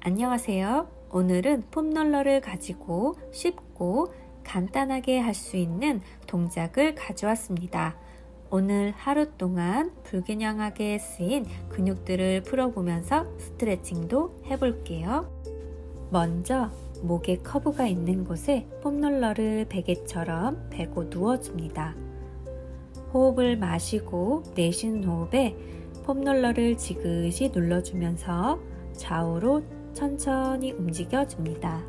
안녕하세요. 오늘은 폼롤러를 가지고 쉽고 간단하게 할 수 있는 동작을 가져왔습니다. 오늘 하루 동안 불균형하게 쓰인 근육들을 풀어보면서 스트레칭도 해볼게요. 먼저 목에 커브가 있는 곳에 폼롤러를 베개처럼 베고 누워줍니다. 호흡을 마시고 내쉬는 호흡에 폼롤러를 지그시 눌러주면서 좌우로 천천히 움직여줍니다.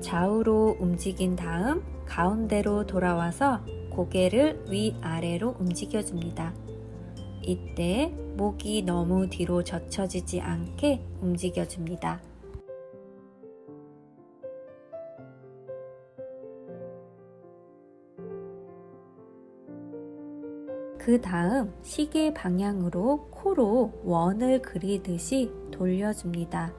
좌우로 움직인 다음 가운데로 돌아와서 고개를 위아래로 움직여줍니다. 이때 목이 너무 뒤로 젖혀지지 않게 움직여줍니다. 그 다음 시계 방향으로 코로 원을 그리듯이 돌려줍니다.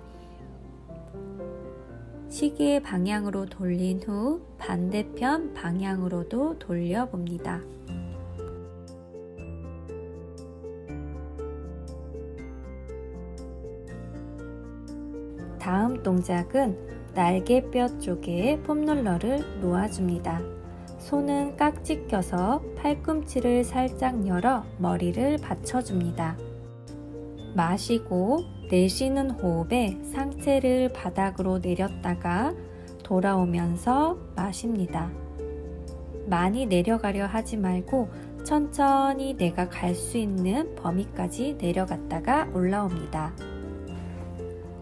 시계 방향으로 돌린 후 반대편 방향으로도 돌려봅니다. 다음 동작은 날개뼈 쪽에 폼롤러를 놓아줍니다. 손은 깍지 껴서 팔꿈치를 살짝 열어 머리를 받쳐줍니다. 마시고 내쉬는 호흡에 상체를 바닥으로 내렸다가 돌아오면서 마십니다. 많이 내려가려 하지 말고 천천히 내가 갈 수 있는 범위까지 내려갔다가 올라옵니다.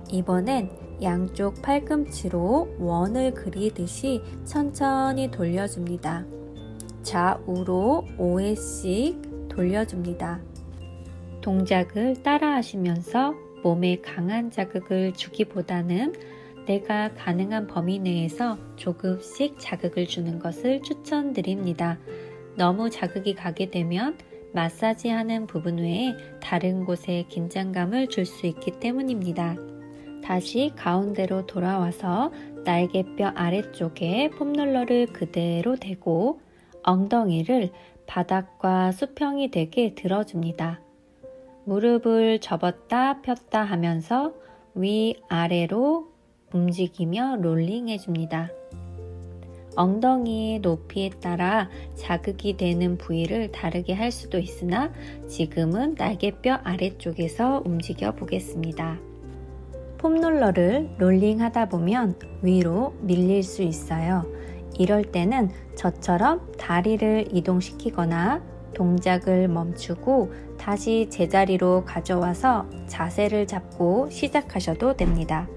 이번엔 양쪽 팔꿈치로 원을 그리듯이 천천히 돌려줍니다. 좌우로 5회씩 돌려줍니다. 동작을 따라 하시면서 몸에 강한 자극을 주기보다는 내가 가능한 범위 내에서 조금씩 자극을 주는 것을 추천드립니다. 너무 자극이 가게 되면 마사지 하는 부분 외에 다른 곳에 긴장감을 줄 수 있기 때문입니다. 다시 가운데로 돌아와서 날개뼈 아래쪽에 폼롤러를 그대로 대고 엉덩이를 바닥과 수평이 되게 들어줍니다. 무릎을 접었다 폈다 하면서 위아래로 움직이며 롤링 해줍니다. 엉덩이의 높이에 따라 자극이 되는 부위를 다르게 할 수도 있으나 지금은 날개뼈 아래쪽에서 움직여 보겠습니다. 폼롤러를 롤링 하다 보면 위로 밀릴 수 있어요. 이럴 때는 저처럼 다리를 이동시키거나 동작을 멈추고 다시 제자리로 가져와서 자세를 잡고 시작하셔도 됩니다.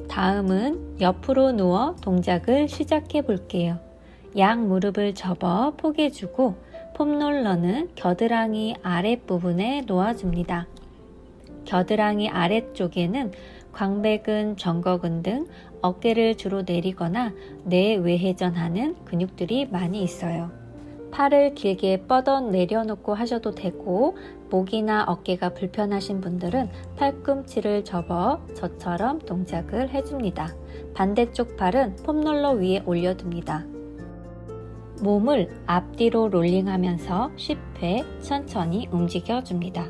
다음은 옆으로 누워 동작을 시작해 볼게요. 양 무릎을 접어 포개주고 폼롤러는 겨드랑이 아랫부분에 놓아줍니다. 겨드랑이 아래쪽에는 광배근, 정거근 등 어깨를 주로 내리거나 내외회전하는 근육들이 많이 있어요. 팔을 길게 뻗어 내려놓고 하셔도 되고 목이나 어깨가 불편하신 분들은 팔꿈치를 접어 저처럼 동작을 해줍니다. 반대쪽 팔은 폼롤러 위에 올려둡니다. 몸을 앞뒤로 롤링하면서 10회 천천히 움직여줍니다.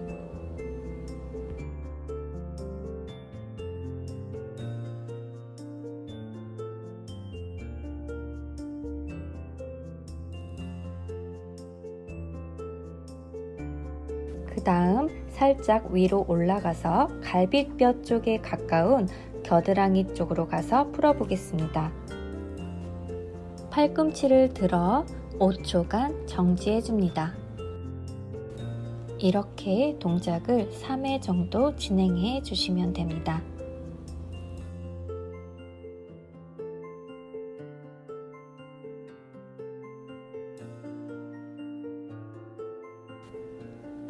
그 다음 살짝 위로 올라가서 갈비뼈 쪽에 가까운 겨드랑이 쪽으로 가서 풀어보겠습니다. 팔꿈치를 들어 5초간 정지해줍니다. 이렇게 동작을 3회 정도 진행해 주시면 됩니다.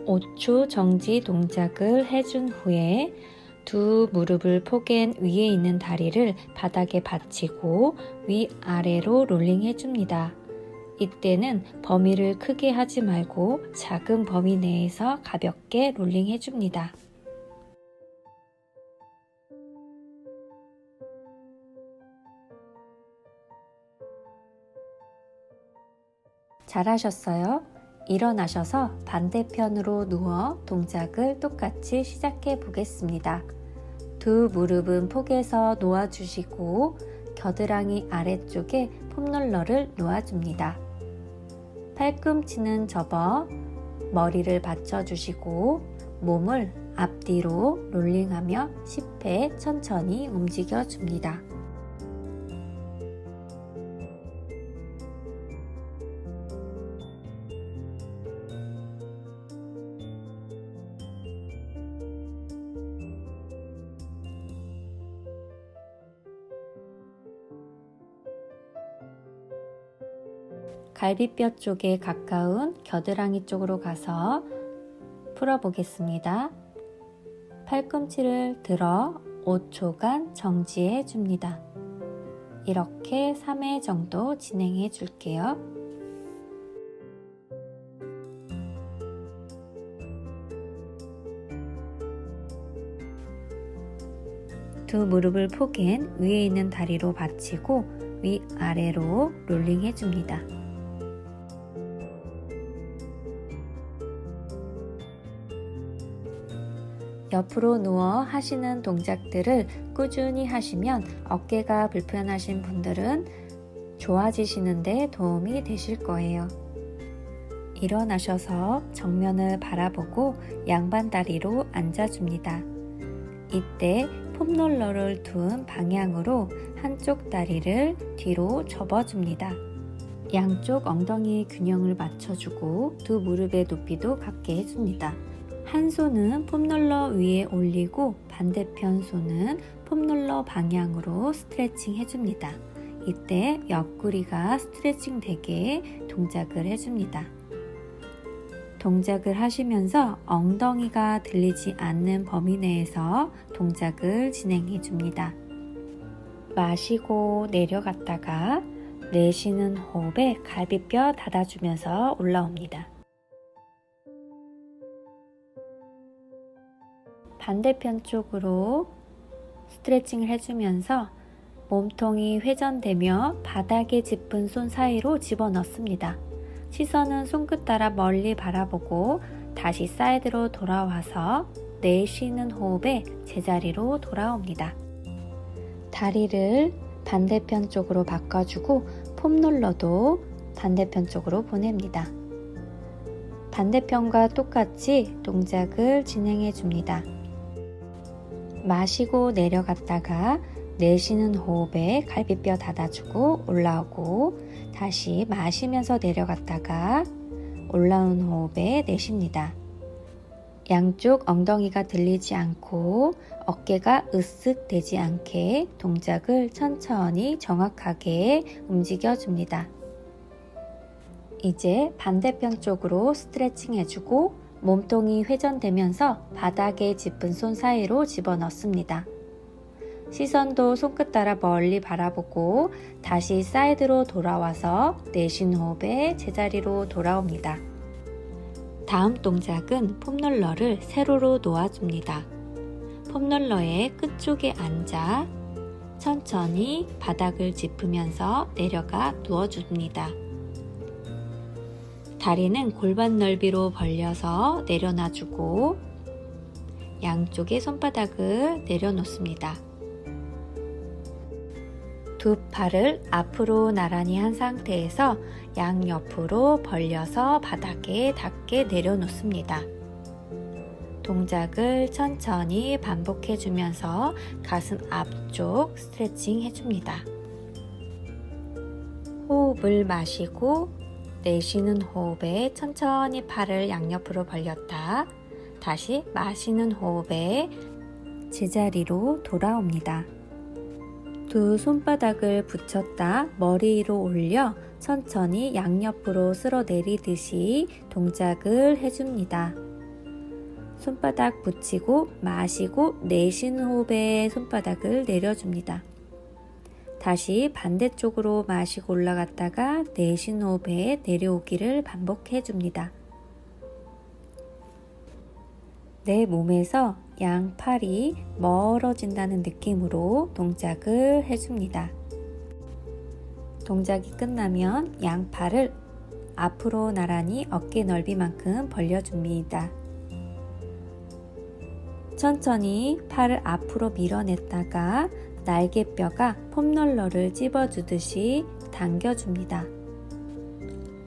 (5초) 정지 동작을 해준 후에 두 무릎을 포갠 위에 있는 다리를 바닥에 받치고 위아래로 롤링 해줍니다. 이때는 범위를 크게 하지 말고 작은 범위 내에서 가볍게 롤링 해줍니다. 잘하셨어요. 일어나셔서 반대편으로 누워 동작을 똑같이 시작해 보겠습니다. 두 무릎은 폭에서 놓아주시고 겨드랑이 아래쪽에 폼롤러를 놓아줍니다. 팔꿈치는 접어 머리를 받쳐주시고 몸을 앞뒤로 롤링하며 10회 천천히 움직여줍니다. 갈비뼈 쪽에 가까운 겨드랑이 쪽으로 가서 풀어보겠습니다. 팔꿈치를 들어 5초간 정지해 줍니다. 이렇게 3회 정도 진행해 줄게요. 두 무릎을 포갠 위에 있는 다리로 받치고 위아래로 롤링 해줍니다. 옆으로 누워 하시는 동작들을 꾸준히 하시면 어깨가 불편하신 분들은 좋아지시는데 도움이 되실 거예요. 일어나셔서 정면을 바라보고 양반 다리로 앉아줍니다. 이때 폼롤러를 둔 방향으로 한쪽 다리를 뒤로 접어줍니다. 양쪽 엉덩이 균형을 맞춰주고 두 무릎의 높이도 같게 해줍니다. 한 손은 폼롤러 위에 올리고 반대편 손은 폼롤러 방향으로 스트레칭 해줍니다. 이때 옆구리가 스트레칭 되게 동작을 해줍니다. 동작을 하시면서 엉덩이가 들리지 않는 범위 내에서 동작을 진행해 줍니다. 마시고 내려갔다가 내쉬는 호흡에 갈비뼈 닫아주면서 올라옵니다. 반대편 쪽으로 스트레칭을 해주면서 몸통이 회전되며 바닥에 짚은 손 사이로 집어넣습니다. 시선은 손끝 따라 멀리 바라보고 다시 사이드로 돌아와서 내쉬는 호흡에 제자리로 돌아옵니다. 다리를 반대편 쪽으로 바꿔주고 폼롤러도 반대편 쪽으로 보냅니다. 반대편과 똑같이 동작을 진행해 줍니다. 마시고 내려갔다가 내쉬는 호흡에 갈비뼈 닫아주고 올라오고 다시 마시면서 내려갔다가 올라오는 호흡에 내쉽니다. 양쪽 엉덩이가 들리지 않고 어깨가 으쓱 되지 않게 동작을 천천히 정확하게 움직여줍니다. 이제 반대편 쪽으로 스트레칭 해주고 몸통이 회전되면서 바닥에 짚은 손 사이로 집어넣습니다. 시선도 손끝 따라 멀리 바라보고 다시 사이드로 돌아와서 내쉬는 호흡에 제자리로 돌아옵니다. 다음 동작은 폼롤러를 세로로 놓아줍니다. 폼롤러의 끝쪽에 앉아 천천히 바닥을 짚으면서 내려가 누워줍니다. 다리는 골반 넓이로 벌려서 내려놔주고 양쪽의 손바닥을 내려놓습니다. 두 팔을 앞으로 나란히 한 상태에서 양옆으로 벌려서 바닥에 닿게 내려놓습니다. 동작을 천천히 반복해주면서 가슴 앞쪽 스트레칭 해줍니다. 호흡을 마시고 내쉬는 호흡에 천천히 팔을 양옆으로 벌렸다. 다시 마시는 호흡에 제자리로 돌아옵니다. 두 손바닥을 붙였다 머리 위로 올려 천천히 양옆으로 쓸어 내리듯이 동작을 해줍니다. 손바닥 붙이고 마시고 내쉬는 호흡에 손바닥을 내려줍니다. 다시 반대쪽으로 마시고 올라갔다가 내쉬는 호흡에 내려오기를 반복해 줍니다. 내 몸에서 양팔이 멀어진다는 느낌으로 동작을 해줍니다. 동작이 끝나면 양팔을 앞으로 나란히 어깨 넓이만큼 벌려줍니다. 천천히 팔을 앞으로 밀어냈다가 날개뼈가 폼롤러를 찝어주듯이 당겨줍니다.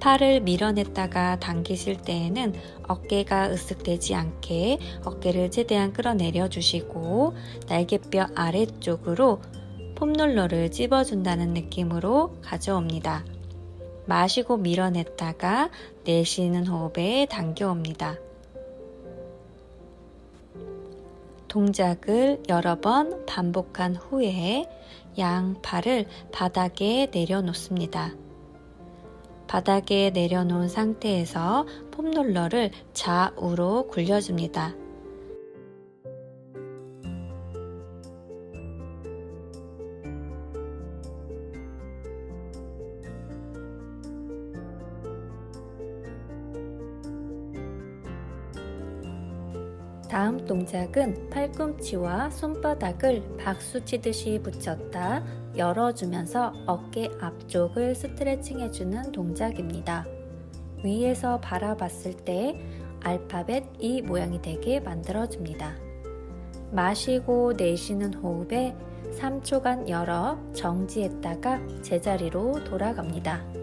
팔을 밀어냈다가 당기실 때에는 어깨가 으쓱되지 않게 어깨를 최대한 끌어내려 주시고 날개뼈 아래쪽으로 폼롤러를 찝어준다는 느낌으로 가져옵니다. 마시고 밀어냈다가 내쉬는 호흡에 당겨옵니다. 동작을 여러 번 반복한 후에 양팔을 바닥에 내려놓습니다. 바닥에 내려놓은 상태에서 폼롤러를 좌우로 굴려줍니다. 다음 동작은 팔꿈치와 손바닥을 박수 치듯이 붙였다 열어주면서 어깨 앞쪽을 스트레칭 해주는 동작입니다. 위에서 바라봤을 때 알파벳 E 모양이 되게 만들어줍니다. 마시고 내쉬는 호흡에 3초간 열어 정지했다가 제자리로 돌아갑니다.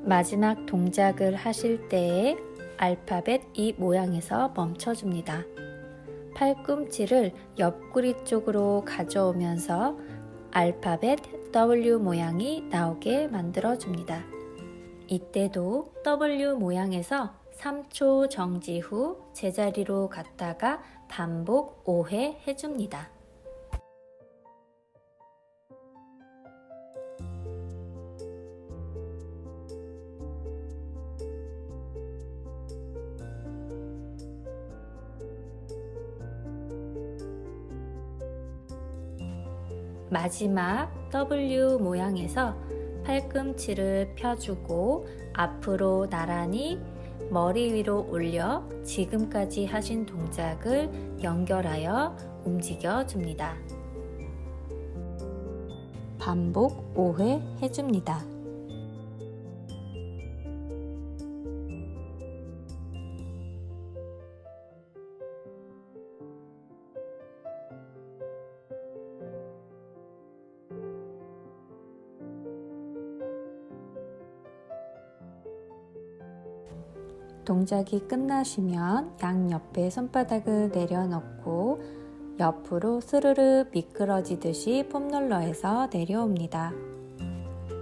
마지막 동작을 하실 때에 알파벳 E 모양에서 멈춰줍니다. 팔꿈치를 옆구리 쪽으로 가져오면서 알파벳 W 모양이 나오게 만들어줍니다. 이때도 W 모양에서 3초 정지 후 제자리로 갔다가 반복 5회 해줍니다. 마지막 W 모양에서 팔꿈치를 펴주고 앞으로 나란히 머리 위로 올려 지금까지 하신 동작을 연결하여 움직여 줍니다. 반복 5회 해줍니다. 동작이 끝나시면 양옆에 손바닥을 내려놓고 옆으로 스르르 미끄러지듯이 폼롤러에서 내려옵니다.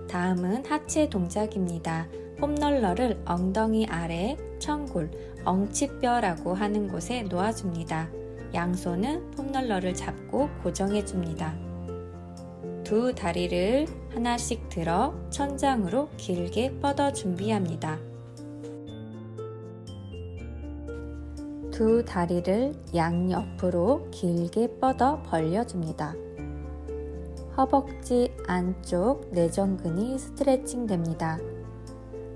다음은 하체 동작입니다. 폼롤러를 엉덩이 아래 청골, 엉치뼈라고 하는 곳에 놓아줍니다. 양손은 폼롤러를 잡고 고정해줍니다. 두 다리를 하나씩 들어 천장으로 길게 뻗어 준비합니다. 두 다리를 양옆으로 길게 뻗어 벌려줍니다. 허벅지 안쪽 내전근이 스트레칭 됩니다.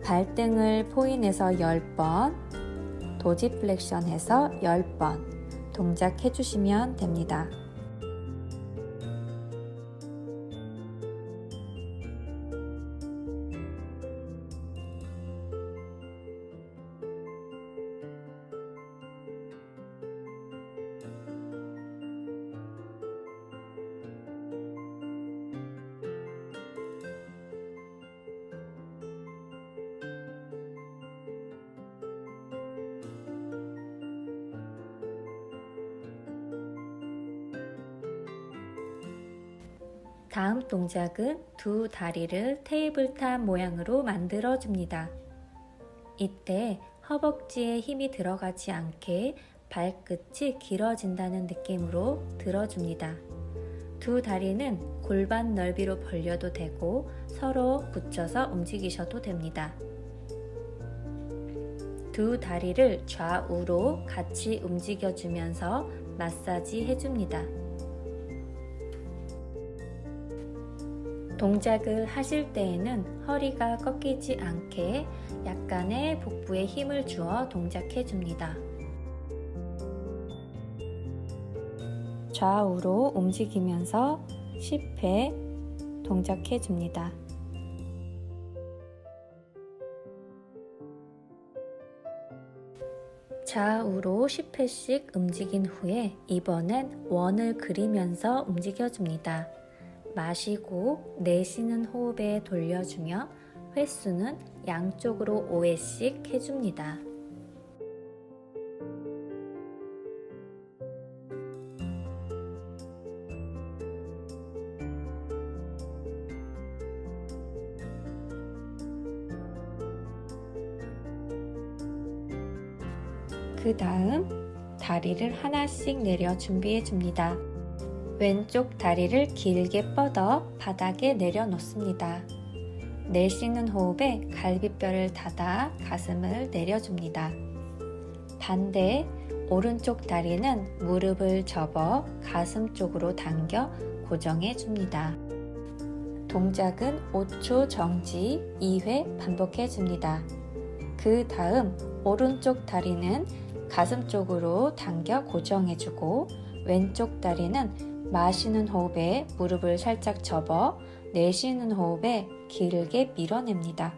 발등을 포인해서 10번, 도지플렉션해서 10번 동작해 주시면 됩니다. 다음 동작은 두 다리를 테이블탑 모양으로 만들어 줍니다. 이때 허벅지에 힘이 들어가지 않게 발끝이 길어진다는 느낌으로 들어줍니다. 두 다리는 골반 넓이로 벌려도 되고 서로 붙여서 움직이셔도 됩니다. 두 다리를 좌우로 같이 움직여주면서 마사지 해줍니다. 동작을 하실 때에는 허리가 꺾이지 않게 약간의 복부에 힘을 주어 동작해 줍니다. 좌우로 움직이면서 10회 동작해 줍니다. 좌우로 10회씩 움직인 후에 이번엔 원을 그리면서 움직여줍니다. 마시고 내쉬는 호흡에 돌려주며 횟수는 양쪽으로 5회씩 해줍니다. 그 다음 다리를 하나씩 내려 준비해 줍니다. 왼쪽 다리를 길게 뻗어 바닥에 내려놓습니다. 내쉬는 호흡에 갈비뼈를 닫아 가슴을 내려줍니다. 반대 오른쪽 다리는 무릎을 접어 가슴 쪽으로 당겨 고정해 줍니다. 동작은 5초 정지 2회 반복해 줍니다. 그 다음 오른쪽 다리는 가슴 쪽으로 당겨 고정해주고 왼쪽 다리는 마시는 호흡에 무릎을 살짝 접어 내쉬는 호흡에 길게 밀어냅니다.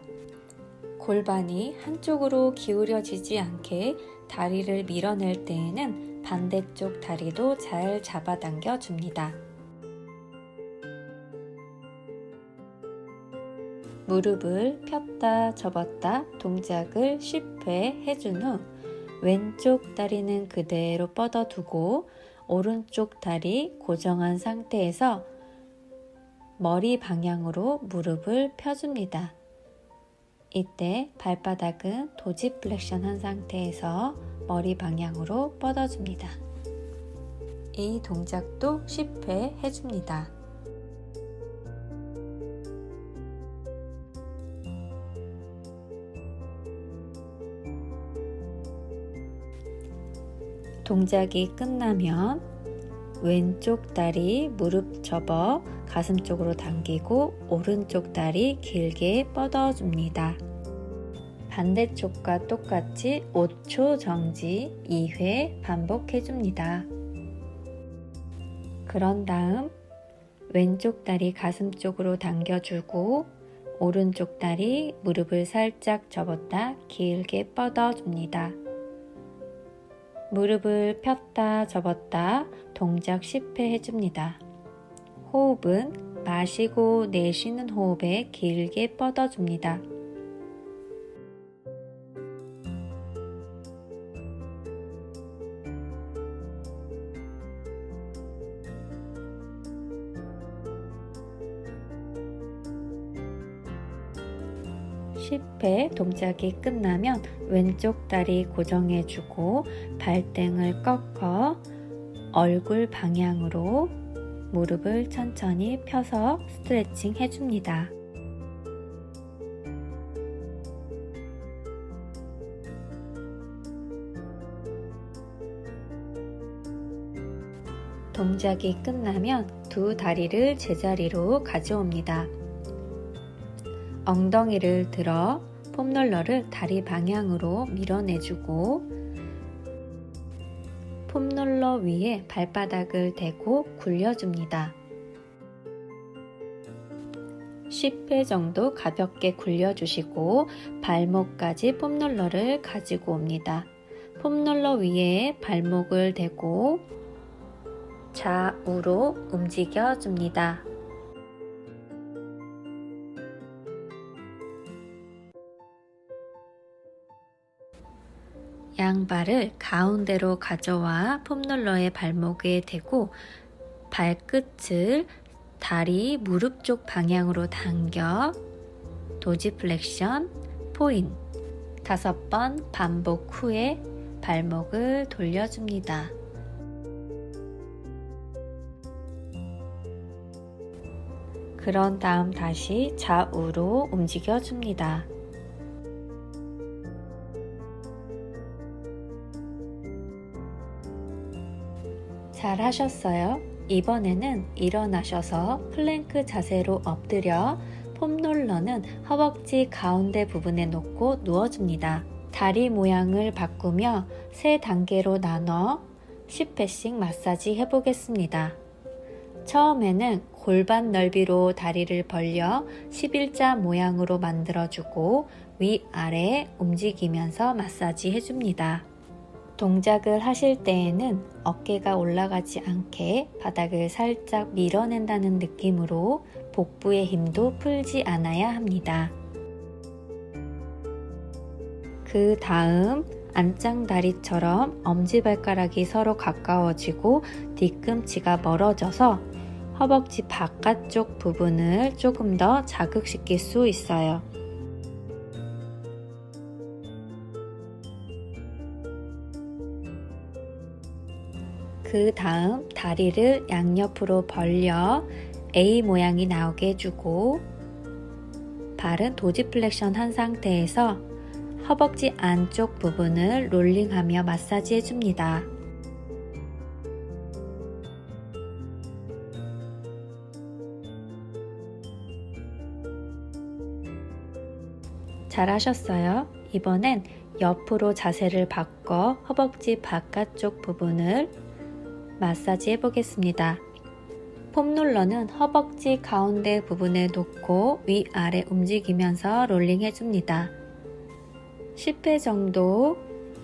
골반이 한쪽으로 기울여지지 않게 다리를 밀어낼 때에는 반대쪽 다리도 잘 잡아당겨 줍니다. 무릎을 폈다 접었다 동작을 10회 해준 후 왼쪽 다리는 그대로 뻗어두고 오른쪽 다리 고정한 상태에서 머리 방향으로 무릎을 펴줍니다. 이때 발바닥은 도지 플렉션 한 상태에서 머리 방향으로 뻗어줍니다. 이 동작도 10회 해줍니다. 동작이 끝나면 왼쪽 다리 무릎 접어 가슴 쪽으로 당기고 오른쪽 다리 길게 뻗어줍니다. 반대쪽과 똑같이 5초 정지 2회 반복해줍니다. 그런 다음 왼쪽 다리 가슴 쪽으로 당겨주고 오른쪽 다리 무릎을 살짝 접었다 길게 뻗어줍니다. 무릎을 폈다 접었다 동작 10회 해줍니다. 호흡은 마시고 내쉬는 호흡에 길게 뻗어줍니다. 동작이 끝나면 왼쪽 다리 고정해주고 발등을 꺾어 얼굴 방향으로 무릎을 천천히 펴서 스트레칭 해줍니다. 동작이 끝나면 두 다리를 제자리로 가져옵니다. 엉덩이를 들어 폼롤러를 다리 방향으로 밀어내주고 폼롤러 위에 발바닥을 대고 굴려줍니다. 10회 정도 가볍게 굴려주시고 발목까지 폼롤러를 가지고 옵니다. 폼롤러 위에 발목을 대고 좌우로 움직여줍니다. 양발을 가운데로 가져와 폼롤러의 발목에 대고 발끝을 다리 무릎 쪽 방향으로 당겨 도지 플렉션 포인 5번 반복 후에 발목을 돌려줍니다. 그런 다음 다시 좌우로 움직여줍니다. 잘 하셨어요? 이번에는 일어나셔서 플랭크 자세로 엎드려 폼롤러는 허벅지 가운데 부분에 놓고 누워줍니다. 다리 모양을 바꾸며 3단계로 나눠 10회씩 마사지 해보겠습니다. 처음에는 골반 넓이로 다리를 벌려 11자 모양으로 만들어주고 위아래 움직이면서 마사지 해줍니다. 동작을 하실 때에는 어깨가 올라가지 않게 바닥을 살짝 밀어낸다는 느낌으로 복부의 힘도 풀지 않아야 합니다. 그 다음 안짱다리처럼 엄지발가락이 서로 가까워지고 뒤꿈치가 멀어져서 허벅지 바깥쪽 부분을 조금 더 자극시킬 수 있어요. 그 다음 다리를 양옆으로 벌려 A 모양이 나오게 해주고 발은 도지플렉션 한 상태에서 허벅지 안쪽 부분을 롤링하며 마사지 해줍니다. 잘하셨어요. 이번엔 옆으로 자세를 바꿔 허벅지 바깥쪽 부분을 마사지 해보겠습니다. 폼롤러는 허벅지 가운데 부분에 놓고 위아래 움직이면서 롤링 해줍니다. 10회 정도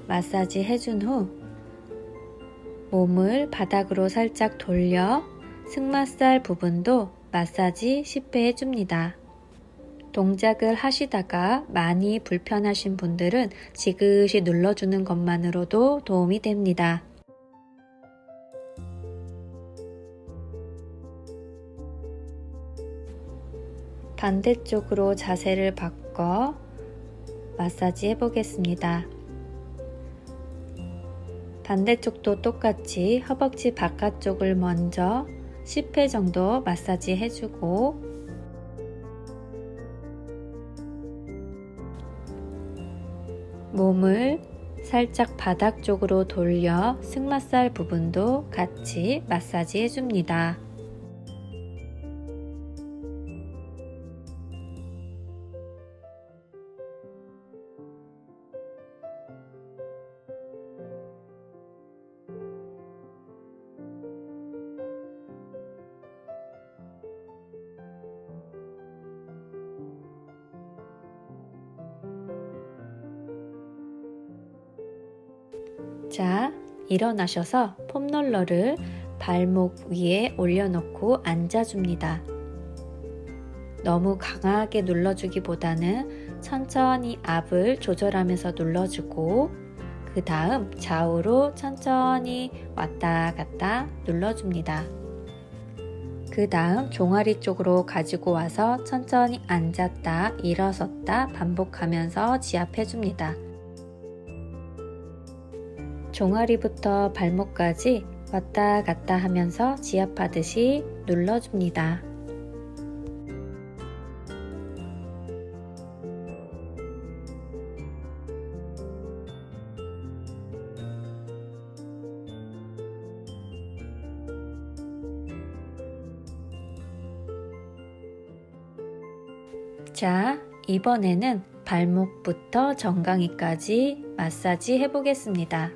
마사지 해준 후 몸을 바닥으로 살짝 돌려 승마살 부분도 마사지 10회 해줍니다. 동작을 하시다가 많이 불편하신 분들은 지그시 눌러주는 것만으로도 도움이 됩니다. 반대쪽으로 자세를 바꿔 마사지 해보겠습니다. 반대쪽도 똑같이 허벅지 바깥쪽을 먼저 10회 정도 마사지 해주고 몸을 살짝 바닥 쪽으로 돌려 승마살 부분도 같이 마사지 해줍니다. 자, 일어나셔서 폼롤러를 발목 위에 올려놓고 앉아줍니다. 너무 강하게 눌러주기보다는 천천히 압을 조절하면서 눌러주고 그 다음 좌우로 천천히 왔다 갔다 눌러줍니다. 그 다음 종아리 쪽으로 가지고 와서 천천히 앉았다 일어섰다 반복하면서 지압해줍니다. 종아리부터 발목까지 왔다 갔다 하면서 지압하듯이 눌러줍니다. 자, 이번에는 발목부터 정강이까지 마사지 해보겠습니다.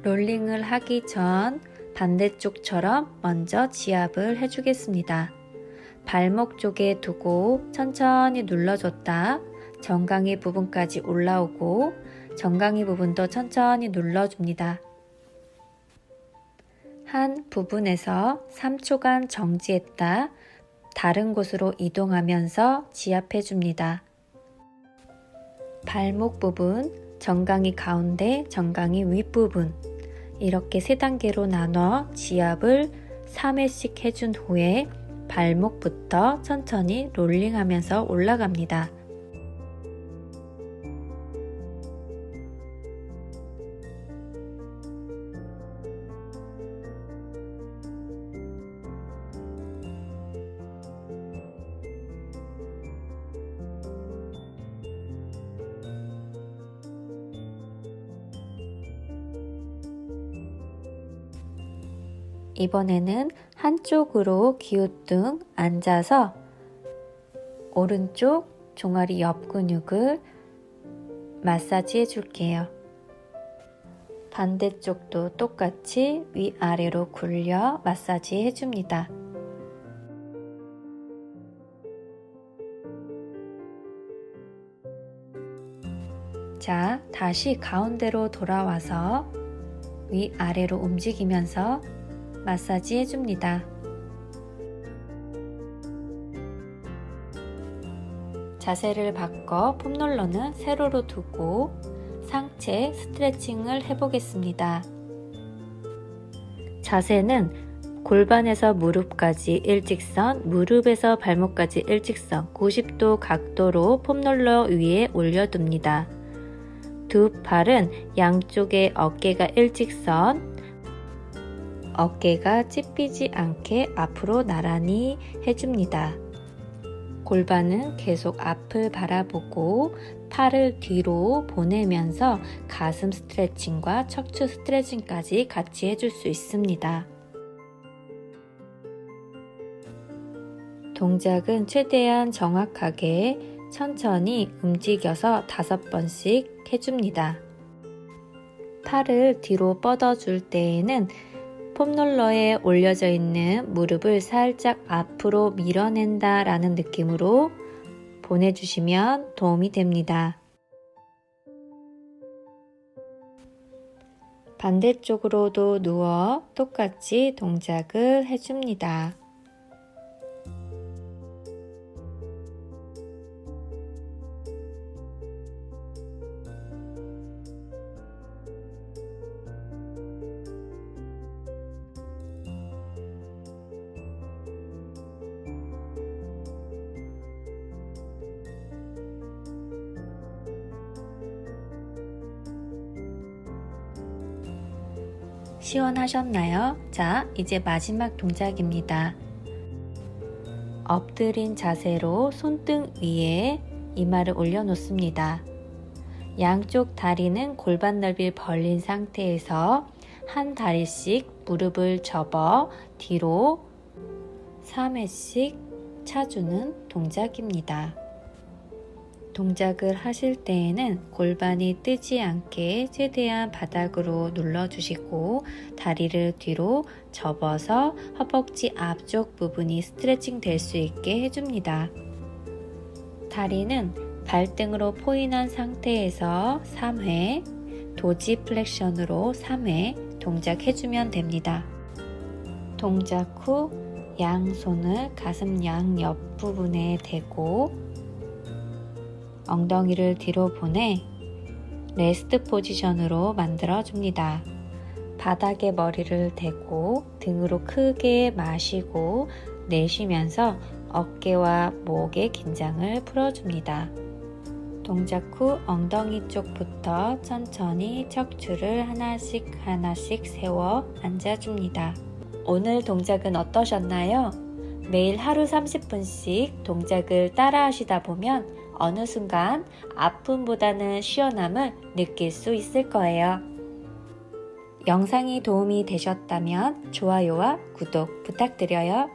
롤링을 하기 전 반대쪽처럼 먼저 지압을 해주겠습니다. 발목 쪽에 두고 천천히 눌러줬다 정강이 부분까지 올라오고 정강이 부분도 천천히 눌러줍니다. 한 부분에서 3초간 정지했다 다른 곳으로 이동하면서 지압해줍니다. 발목 부분, 정강이 가운데, 정강이 윗부분 이렇게 3단계로 나눠 지압을 3회씩 해준 후에 발목부터 천천히 롤링하면서 올라갑니다. 이번에는 한쪽으로 기우뚱 앉아서 오른쪽 종아리 옆 근육을 마사지 해줄게요. 반대쪽도 똑같이 위아래로 굴려 마사지 해줍니다. 자, 다시 가운데로 돌아와서 위아래로 움직이면서 마사지 해줍니다. 자세를 바꿔 폼롤러는 세로로 두고 상체 스트레칭을 해보겠습니다. 자세는 골반에서 무릎까지 일직선, 무릎에서 발목까지 일직선 90도 각도로 폼롤러 위에 올려둡니다. 두 팔은 양쪽의 어깨가 일직선, 어깨가 찢기지 않게 앞으로 나란히 해줍니다. 골반은 계속 앞을 바라보고 팔을 뒤로 보내면서 가슴 스트레칭과 척추 스트레칭까지 같이 해줄 수 있습니다. 동작은 최대한 정확하게 천천히 움직여서 5번씩 해줍니다. 팔을 뒤로 뻗어줄 때에는 폼롤러에 올려져 있는 무릎을 살짝 앞으로 밀어낸다 라는 느낌으로 보내주시면 도움이 됩니다. 반대쪽으로도 누워 똑같이 동작을 해줍니다. 시원하셨나요? 자, 이제 마지막 동작입니다. 엎드린 자세로 손등 위에 이마를 올려놓습니다. 양쪽 다리는 골반 넓이를 벌린 상태에서 한 다리씩 무릎을 접어 뒤로 3회씩 차주는 동작입니다. 동작을 하실 때에는 골반이 뜨지 않게 최대한 바닥으로 눌러주시고 다리를 뒤로 접어서 허벅지 앞쪽 부분이 스트레칭 될 수 있게 해줍니다. 다리는 발등으로 포인한 상태에서 3회, 도지 플렉션으로 3회 동작해주면 됩니다. 동작 후 양손을 가슴 양 옆부분에 대고 엉덩이를 뒤로 보내 레스트 포지션으로 만들어줍니다. 바닥에 머리를 대고 등으로 크게 마시고 내쉬면서 어깨와 목의 긴장을 풀어줍니다. 동작 후 엉덩이 쪽부터 천천히 척추를 하나씩 세워 앉아줍니다. 오늘 동작은 어떠셨나요? 매일 하루 30분씩 동작을 따라 하시다 보면 어느 순간 아픔보다는 시원함을 느낄 수 있을 거예요. 영상이 도움이 되셨다면 좋아요와 구독 부탁드려요.